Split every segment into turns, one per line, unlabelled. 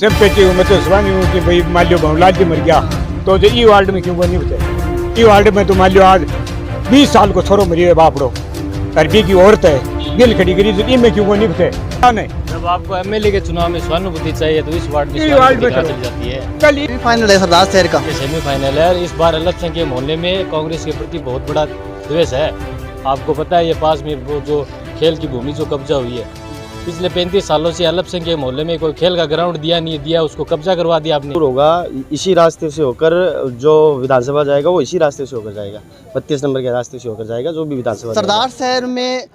सब कहते हो मैं तो स्वामी हूँ कि भाई मान लो भवनलाल जी मर गया तो ई वार्ड में क्यों नहीं बताया। ई वार्ड में तो मान लो आज 20 साल को छोरो मरी है बापड़ो अरबी की औरत है दिल खड़ी करी तो इनमें क्यों नहीं बताया। नहीं
जब आपको एमएलए के चुनाव में सहानुभूति चाहिए तो इस वार्ड में चली जाती है।
कल फाइनल है सरदार शहर का,
ये सेमीफाइनल है। इस बार अल्पसंख्यक मोहल्ले में कांग्रेस के प्रति बहुत बड़ा द्वेष है। आपको पता है ये पास में वो जो खेल की भूमि जो कब्जा हुई है पिछले 35 सालों से अल्पसंख्यक मोहल्ले में कोई खेल का ग्राउंड दिया नहीं दिया, उसको कब्जा करवा दिया आपने।
होगा इसी रास्ते से होकर जो विधानसभा जाएगा वो इसी रास्ते से होकर जाएगा, 32 नंबर के रास्ते से होकर जाएगा जो भी विधानसभा।
सरदार शहर में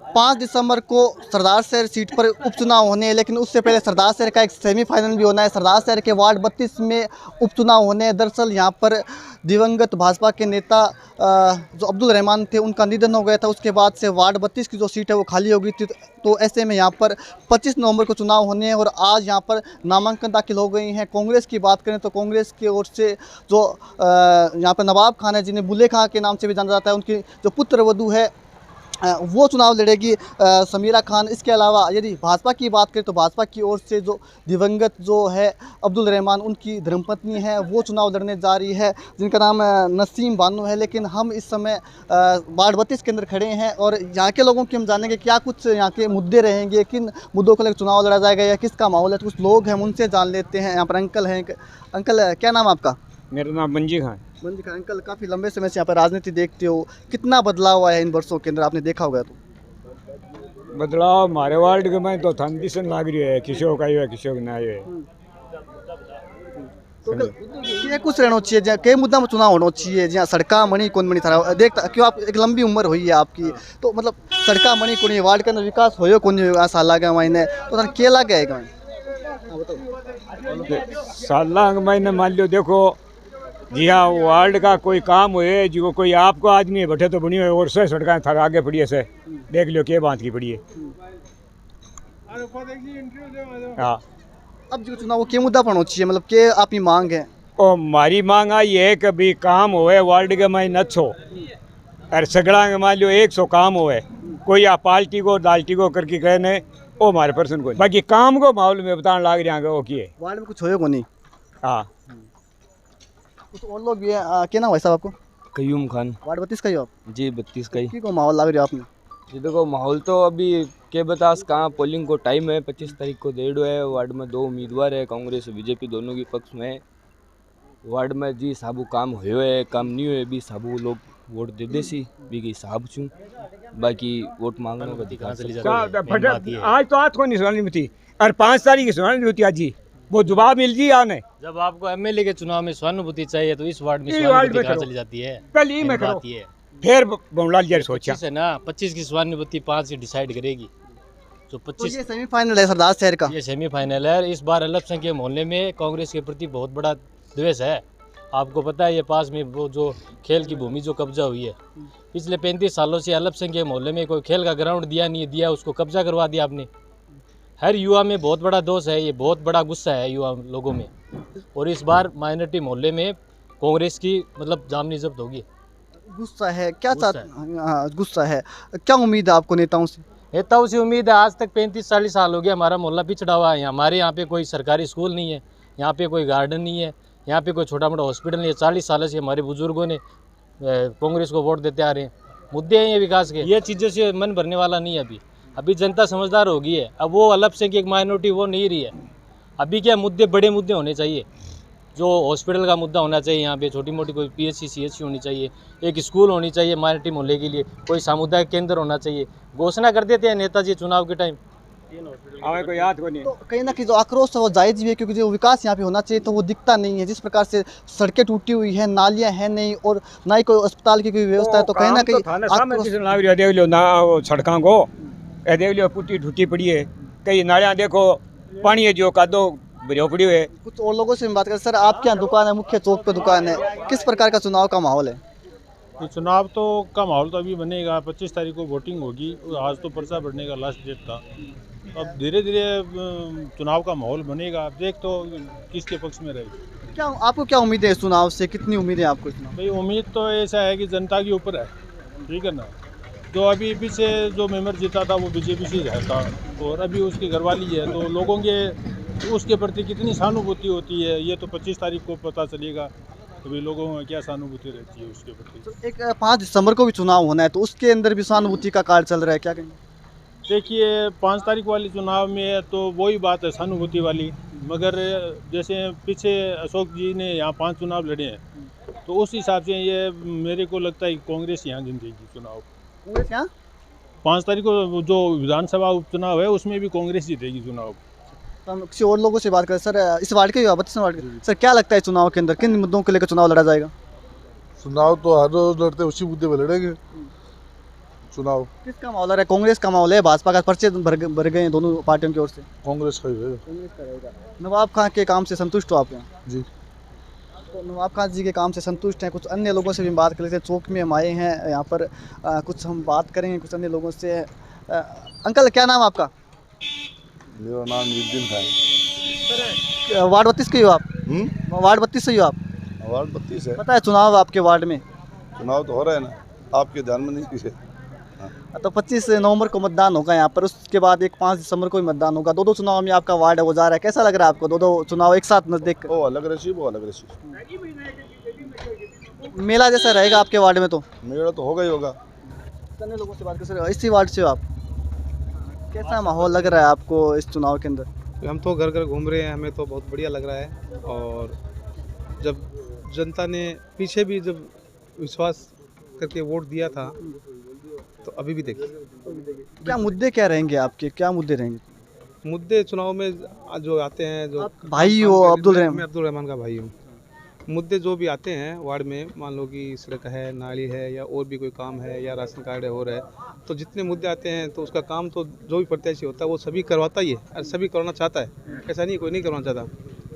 5 दिसंबर को सरदार शहर सीट पर उपचुनाव होने हैं, लेकिन उससे पहले सरदार शहर का एक सेमीफाइनल भी होना है। सरदार शहर के वार्ड 32 में उपचुनाव होने हैं। दरअसल यहाँ पर दिवंगत भाजपा के नेता जो अब्दुल रहमान थे उनका निधन हो गया था। उसके बाद से वार्ड 32 की जो सीट है वो खाली हो गई थी। तो ऐसे में यहाँ पर 25 नवंबर को चुनाव होने हैं और आज यहाँ पर नामांकन दाखिल हो गई हैं। कांग्रेस की बात करें तो कांग्रेस की ओर से जो यहाँ पर नवाब खान है जिन्हें बुल्ले खां के नाम से भी जाना जाता है, उनकी जो पुत्र वधू है वो चुनाव लड़ेगी समीरा खान। इसके अलावा यदि भाजपा की बात करें तो भाजपा की ओर से जो दिवंगत जो है अब्दुल रहमान उनकी धर्मपत्नी है वो चुनाव लड़ने जा रही है जिनका नाम नसीम बानो है। लेकिन हम इस समय वार्ड 32 के अंदर खड़े हैं और यहाँ के लोगों की हम जानेंगे क्या कुछ यहाँ के मुद्दे रहेंगे, किन मुद्दों को लेकर चुनाव लड़ा जाएगा या किसका माहौल है। तो कुछ लोग हैं उनसे जान लेते हैं। यहाँ पर अंकल हैं। अंकल क्या नाम आपका?
मेरा नाम मंजी खान।
मंजी खान। अंकल काफ़ी लंबे समय से यहाँ पर राजनीति देखते हो, कितना बदलाव आया है इन वर्षों के अंदर, आपने देखा होगा? तो
बदलाव हमारे वार्ड के में तो ठंडीसन लाग रही है, किसी का है किसी का नहीं है।
तो ये कुछ रहना चाहिए जहाँ कई मुद्दा में चुनाव होना चाहिए जहाँ सड़का मणि कौन मणि था देखता क्यों आप एक लंबी उम्र हुई है आपकी, तो मतलब सड़का मणि कौन वार्ड के अंदर विकास हो कौन साल लागे महीने तो क्या लागे है?
साल महीने मान लो देखो जी हाँ वार्ड का कोई काम हुए जो कोई आपको आदमी है बैठे तो बनी हुई और से सड़कें थारा आगे पड़ी है से देख लो क्या बात की पड़ी है। हाँ
अब जो चुनाव के मुद्दा पर होना चाहिए मतलब के आपकी मांग है?
और हमारी मांग आई है कि भी काम होए वार्ड के में न छो और सगड़ा के मान लो 100 काम होए कोई आप पार्टी को दाल्टी को करके कहने वो हमारे पर्सन को बाकी काम को माहौल में बताने लाग रहे हैं वो किए
वार्ड में कुछ होए को नहीं।
हाँ
कुछ और लोग भी हैं। क्या नाम है साहब आपको?
कयूम खान।
वार्ड 32 का ही हो आप?
जी 32 का ही।
की को माहौल लग रहा है आपने?
जी देखो माहौल तो अभी के बतास कहाँ पोलिंग को टाइम है, 25 तारीख को डेढ़ है। वार्ड में 2 उम्मीदवार है, कांग्रेस बीजेपी दोनों के पक्ष में। वार्ड में जी साबू काम हुए काम नहीं हुए भी साबू लोग वोट दे दे सी भी की साहब छूँ बाकी वोट मांगने का अधिकार
आज तो आज को नहीं सुनानी थी और 5 तारीख की सुनानी होती आज जी वो जवाब मिल जी आने।
जब आपको एमएलए के चुनाव में सहानुभूति चाहिए तो इस वार्ड में चली जाती है।
कल ही में करो फिर भवनलाल जी सोचा
है ना 25 की सहानुभूति 5 ही डिसाइड करेगी। जो 25
ये सेमीफाइनल है सरदार शहर का,
ये सेमीफाइनल है। इस बार अल्पसंख्यक मोहल्ले में कांग्रेस के प्रति बहुत बड़ा द्वेष है। आपको पता है ये पास में वो जो खेल की भूमि जो कब्जा हुई है पिछले 35 सालों से अल्पसंख्यक मोहल्ले में कोई खेल का ग्राउंड दिया नहीं दिया, उसको कब्जा करवा दिया आपने। हर युवा में बहुत बड़ा दोष है, ये बहुत बड़ा गुस्सा है युवा लोगों में। और इस बार माइनॉरिटी मोहल्ले में कांग्रेस की मतलब जामनी जब्त होगी।
गुस्सा है क्या? गुस्सा है क्या? उम्मीद है आपको नेताओं से?
नेताओं से उम्मीद है। आज तक 35-40 साल हो गया हमारा मोहल्ला पिछड़ा हुआ है। हमारे यहाँ पे कोई सरकारी स्कूल नहीं है, यहाँ पे कोई गार्डन नहीं है, यहाँ पे कोई छोटा मोटा हॉस्पिटल नहीं है। 40 सालों से हमारे बुजुर्गों ने कांग्रेस को वोट देते आ रहे हैं। मुद्दे हैं ये विकास के, ये चीज़ों से मन भरने वाला नहीं है। अभी जनता समझदार हो गई है। अब वो अल्पसंख्यक एक माइनॉरिटी वो नहीं रही है। अभी क्या मुद्दे बड़े मुद्दे होने चाहिए, जो हॉस्पिटल का मुद्दा होना चाहिए, यहाँ पे छोटी मोटी कोई PHC CHC होनी चाहिए, एक स्कूल होनी चाहिए माइनॉरिटी मोहल्ले के लिए, कोई सामुदायिक केंद्र होना चाहिए। घोषणा कर देते हैं नेताजी चुनाव के टाइम।
कोई याद को नहीं।
तो कहीं ना कहीं जो आक्रोश है वो जायज़ भी है क्योंकि जो विकास यहाँ पे होना चाहिए तो वो दिखता नहीं है। जिस प्रकार से सड़कें टूटी हुई है, नालियाँ हैं नहीं और ना ही कोई अस्पताल की कोई व्यवस्था है, तो कहीं ना कहीं
सड़कों को देख लो पुट्टी टूटी पड़ी है, कई नालियाँ देखो पानी है जो कादो भरियो पड़ी है।
कुछ और लोगों से बात करें। सर आपके यहाँ दुकान है, मुख्य चौक पे दुकान है, किस प्रकार का चुनाव का माहौल है?
तो चुनाव तो का माहौल तो अभी बनेगा। 25 तारीख को वोटिंग होगी। आज तो पर्चा भरने का लास्ट डेट था। अब धीरे धीरे चुनाव का माहौल बनेगा। आप देख तो किसके पक्ष में रहेगी।
क्या आपको क्या उम्मीद है इस चुनाव से? कितनी उम्मीद है आपको?
भाई उम्मीद तो ऐसा है कि जनता के ऊपर है, ठीक है ना। जो अभी पीछे जो मेंबर जीता था वो बीजेपी से था और अभी उसकी घरवाली है, तो लोगों के तो उसके प्रति कितनी सहानुभूति होती है ये तो 25 तारीख को पता चलेगा। अभी लोगों में क्या सहानुभूति रहती है उसके प्रति।
तो एक 5 दिसंबर को भी चुनाव होना है, तो उसके अंदर भी सहानुभूति का कार्ड चल रहा है, क्या कहेंगे?
देखिए 5 तारीख वाली चुनाव में तो वही बात है सहानुभूति वाली, मगर जैसे पीछे अशोक जी ने यहाँ 5 चुनाव लड़े हैं, तो उस हिसाब से ये मेरे को लगता है कि कांग्रेस यहाँ जीतेगी चुनाव।
कांग्रेस यहाँ
5 तारीख को जो विधानसभा उपचुनाव है उसमें भी कांग्रेस जीतेगी चुनाव।
तो हम किसी और लोगों से बात करें। सर, इस वार्ड के 32 वार्ड के सर, क्या लगता है चुनाव के अंदर किन मुद्दों को लेकर चुनाव लड़ा जाएगा?
चुनाव तो हर रोज लड़ते उसी मुद्दे पे लड़ेंगे चुनाव।
किसका माहौल है? कांग्रेस का माहौल है, भाजपा का? पर्चे भर गए हैं दोनों पार्टियों की ओर से।
कांग्रेस का ही रहेगा।
नवाब खान के काम से संतुष्ट हो आप यहाँ?
जी।
तो नवाब खान जी के काम से संतुष्ट हैं। कुछ अन्य लोगों से भी बात कर लेते हैं। चौक में हम आए हैं यहाँ पर, कुछ हम बात करेंगे कुछ अन्य लोगों से। अंकल, क्या नाम आपका?
मेरा नाम युद्दीन खान।
वार्ड 32 के हो आप? वार्ड 32 से ही हो आप?
वार्ड 32 है।
पता है चुनाव आपके वार्ड में?
चुनाव तो हो रहा है ना, आपके ध्यान में नहीं है।
तो 25 नवंबर को मतदान होगा यहाँ पर, उसके बाद एक 5 दिसंबर को भी मतदान होगा। दो चुनाव में आपका वार्ड है वो जा रहा है, कैसा लग रहा है आपको? दो चुनाव एक साथ नजदीक।
वो अलग रसी, वो अलग रसी।
मेला जैसा रहेगा आपके वार्ड में? तो
मेरा तो होगा ही होगा।
अन्य लोगों से बात कर सर, इसी वार्ड से हो आप? कैसा माहौल लग रहा है आपको इस चुनाव के अंदर?
हम तो घर घर घूम रहे हैं, हमें तो बहुत बढ़िया लग रहा है। और जब जनता ने पीछे भी जब विश्वास करके वोट दिया था, तो अभी भी देखिए
क्या मुद्दे क्या रहेंगे आपके? क्या मुद्दे रहेंगे?
मुद्दे चुनाव में जो आते हैं, जो
भाई हो अब्दुल रहमान?
मैं अब्दुल रहमान का भाई हूँ। मुद्दे जो भी आते हैं वार्ड में, मान लो कि सड़क है, नाली है, या और भी कोई काम है, या राशन कार्ड है, हो रहा है, तो जितने मुद्दे आते हैं तो उसका काम तो जो भी प्रत्याशी होता है वो सभी करवाता ही है, और सभी करवाना चाहता है। ऐसा नहीं कोई नहीं करवाना चाहता,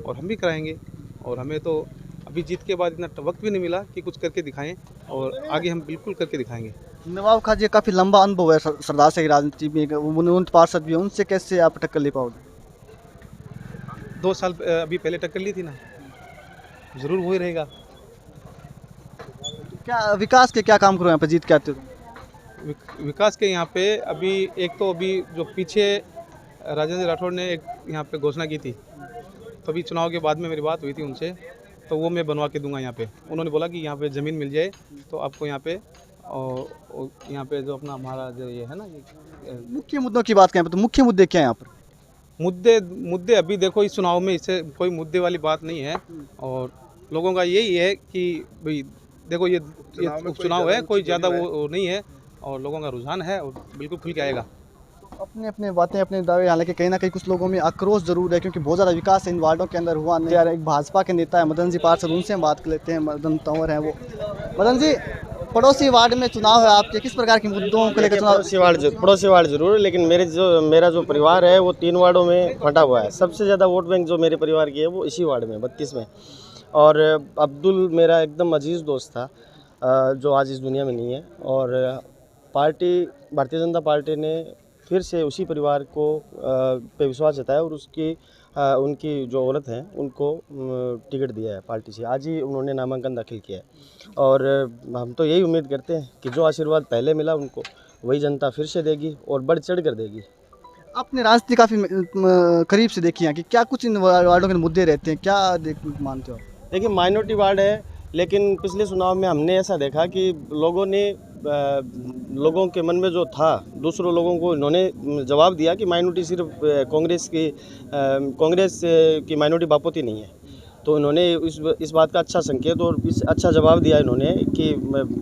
और हम भी कराएंगे। और हमें तो अभी जीत के बाद इतना वक्त भी नहीं मिला कि कुछ करके दिखाएं, और आगे हम बिल्कुल करके दिखाएंगे।
नवाब खान जी काफ़ी लंबा अनुभव है सरदार से राजनीति में, उन पार्षद भी हैं, उनसे कैसे आप टक्कर ले पाओगे?
2 साल अभी पहले टक्कर ली थी ना, ज़रूर वही रहेगा।
क्या विकास के क्या काम करो यहाँ पे जीत के आते हो?
विकास के यहाँ पे अभी एक तो अभी जो पीछे राजेंद्र राठौड़ ने एक यहाँ पे घोषणा की थी, तो अभी चुनाव के बाद में मेरी बात हुई थी उनसे, तो वो मैं बनवा के दूंगा यहाँ पे। उन्होंने बोला कि यहाँ पे ज़मीन मिल जाए तो आपको यहाँ पे, और यहाँ पे जो अपना हमारा जो ये है ना,
मुख्य मुद्दों की बात करें तो मुख्य मुद्दे क्या है यहाँ पर?
मुद्दे अभी देखो इस चुनाव में इससे कोई मुद्दे वाली बात नहीं है, और लोगों का यही है कि भाई देखो ये उपचुनाव है, कोई ज़्यादा वो नहीं है, और लोगों का रुझान है और बिल्कुल खुल के आएगा।
अपने अपने बातें, अपने दावे, हालांकि कहीं ना कहीं कुछ लोगों में आक्रोश जरूर है, क्योंकि बहुत ज़्यादा विकास इन वार्डों के अंदर हुआ नहीं। यार एक भाजपा के नेता है मदन जी पार्षद, उनसे हम बात कर लेते हैं। मदन तंवर हैं वो। मदन जी, पड़ोसी वार्ड में चुनाव है आपके, किस प्रकार के मुद्दों को लेकर चुनाव?
पड़ोसी वार्ड जरूर, लेकिन मेरा जो परिवार है वो 3 वार्डों में फटा हुआ है। सबसे ज़्यादा वोट बैंक जो मेरे परिवार की है वो इसी वार्ड में 32 में। और अब्दुल मेरा एकदम अजीज़ दोस्त था, जो आज इस दुनिया में नहीं है। और पार्टी भारतीय जनता पार्टी ने फिर से उसी परिवार को पे विश्वास जताया, और उनकी जो औरत हैं उनको टिकट दिया है पार्टी से। आज ही उन्होंने नामांकन दाखिल किया है, और हम तो यही उम्मीद करते हैं कि जो आशीर्वाद पहले मिला उनको वही जनता फिर से देगी, और बढ़ चढ़ कर देगी।
आपने राजनीति काफ़ी करीब से देखी है कि क्या कुछ इन वार्डों के मुद्दे रहते हैं, क्या मानते हो?
देखिए, माइनॉरिटी वार्ड है, लेकिन पिछले चुनाव में हमने ऐसा देखा कि लोगों के मन में जो था, दूसरों लोगों को इन्होंने जवाब दिया कि माइनॉरिटी सिर्फ कांग्रेस की माइनॉरिटी बापोती नहीं है। तो इन्होंने इस बात का अच्छा संकेत और अच्छा जवाब दिया इन्होंने कि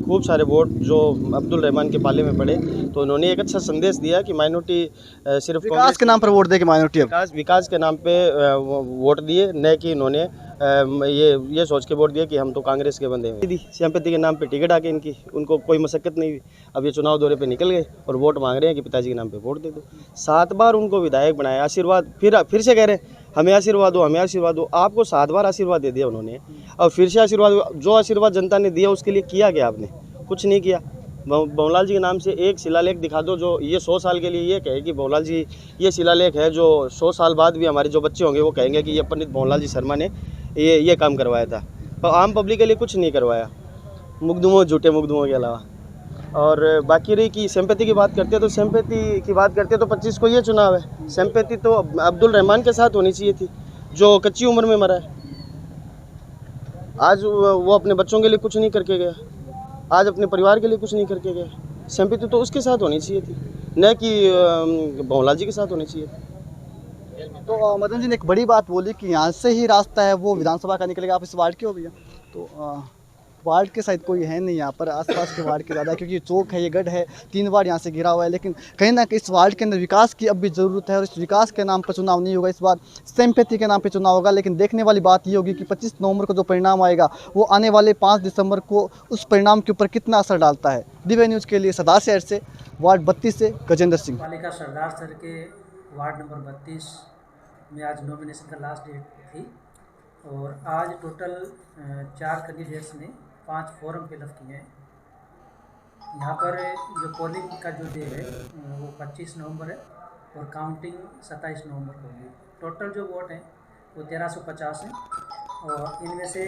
खूब सारे वोट जो अब्दुल रहमान के पाले में पड़े, तो इन्होंने एक अच्छा संदेश दिया कि माइनॉरिटी सिर्फ
विकास के नाम पर वोट दे के माइनॉरिटी
विकास के नाम पे वोट दिए, न कि इन्होंने ये सोच के वोट दिया कि हम तो कांग्रेस के बंदे हैं। सिंपैथी के नाम पे टिकट आके उनको कोई मशक्कत नहीं हुई। अब ये चुनाव दौरे पे निकल गए और वोट मांग रहे हैं कि पिताजी के नाम पे वोट दे दो। 7 बार उनको विधायक बनाया, आशीर्वाद फिर से कह रहे हैं हमें आशीर्वाद दो, हमें आशीर्वाद दो। आपको 7 बार आशीर्वाद दे दिया उन्होंने, और फिर से जो आशीर्वाद जनता ने दिया उसके लिए किया क्या आपने? कुछ नहीं किया। भंवरलाल जी के नाम से एक शिलालेख दिखा दो जो ये 100 साल के लिए ये कहे कि भंवरलाल जी ये शिलालेख है, जो 100 साल बाद भी हमारे जो बच्चे होंगे वो कहेंगे कि ये पंडित भंवरलाल जी शर्मा ने ये काम करवाया था। और आम पब्लिक के लिए कुछ नहीं करवाया, मुकदमों झूठे मुकदमों के अलावा। और बाकी रही कि सिंपैथी की बात करते हैं तो सिंपैथी की बात करते हैं तो 25 को ये चुनाव है। सिंपैथी तो अब्दुल रहमान के साथ होनी चाहिए थी जो कच्ची उम्र में मरा है। आज वो अपने बच्चों के लिए कुछ नहीं करके गया, आज अपने परिवार के लिए कुछ नहीं करके गया। सिंपैथी तो उसके साथ होनी चाहिए थी, न कि भंवलाल जी के साथ होनी चाहिए थी।
तो मदन जी ने एक बड़ी बात बोली कि यहाँ से ही रास्ता है वो विधानसभा का निकलेगा। आप इस वार्ड के हो भैया? तो वार्ड के साइड कोई है नहीं यहाँ पर, आसपास के वार्ड के ज़्यादा है, क्योंकि ये चौक है, ये गढ़ है, 3 वार्ड यहाँ से घिरा हुआ है। लेकिन कहीं ना कहीं इस वार्ड के अंदर विकास की अब भी ज़रूरत है और इस विकास के नाम पर चुनाव नहीं होगा, इस बार सिंपैथी के नाम पर चुनाव होगा। लेकिन देखने वाली बात ये होगी कि 25 नवंबर को जो परिणाम आएगा वो आने वाले 5 दिसंबर को उस परिणाम के ऊपर कितना असर डालता है। दिव्य न्यूज़ के लिए सरदार शहर से वार्ड 32 से गजेंद्र सिंह।
पालिका सरदार शहर के वार्ड नंबर 32 में आज नॉमिनेशन का लास्ट डेट थी और आज टोटल 4 कैंडिडेट्स ने 5 फॉर्म फिलअप किए हैं। यहाँ पर जो पोलिंग का जो डे है वो 25 नवंबर है और काउंटिंग 27 नवंबर को होगी। टोटल जो वोट हैं वो 1350 हैं और इनमें से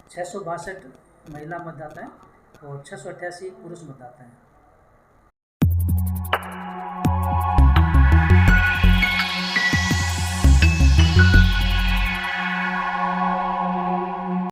662 महिला मतदाता हैं और 688 पुरुष मतदाता हैं।